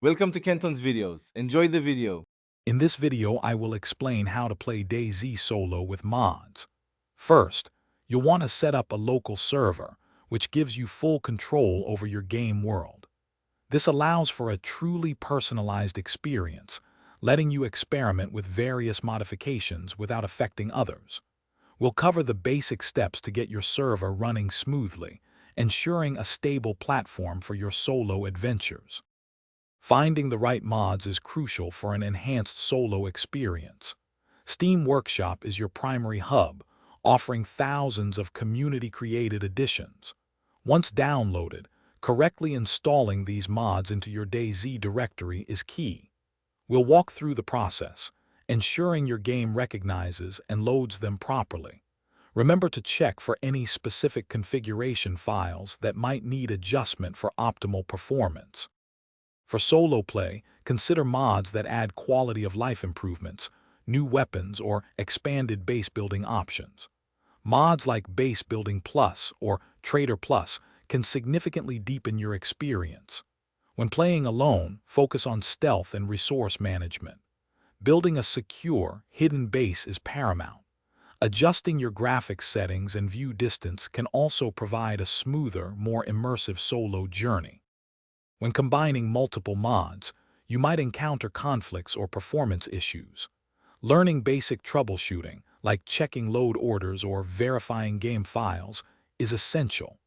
Welcome to Kenton's videos. Enjoy the video. In this video, I will explain how to play DayZ solo with mods. First, you'll want to set up a local server, which gives you full control over your game world. This allows for a truly personalized experience, letting you experiment with various modifications without affecting others. We'll cover the basic steps to get your server running smoothly, ensuring a stable platform for your solo adventures. Finding the right mods is crucial for an enhanced solo experience. Steam Workshop is your primary hub, offering thousands of community-created editions. Once downloaded, correctly installing these mods into your DayZ directory is key. We'll walk through the process, ensuring your game recognizes and loads them properly. Remember to check for any specific configuration files that might need adjustment for optimal performance. For solo play, consider mods that add quality of life improvements, new weapons, or expanded base building options. Mods like Base Building Plus or Trader Plus can significantly deepen your experience. When playing alone, focus on stealth and resource management. Building a secure, hidden base is paramount. Adjusting your graphics settings and view distance can also provide a smoother, more immersive solo journey. When combining multiple mods, you might encounter conflicts or performance issues. Learning basic troubleshooting, like checking load orders or verifying game files, is essential.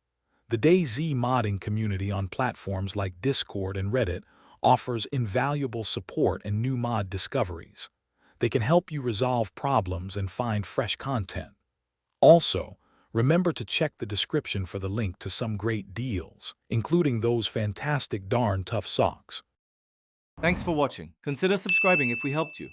The DayZ modding community on platforms like Discord and Reddit offers invaluable support and new mod discoveries. They can help you resolve problems and find fresh content. Also, remember to check the description for the link to some great deals, including those fantastic darn tough socks. Thanks for watching. Consider subscribing if we helped you.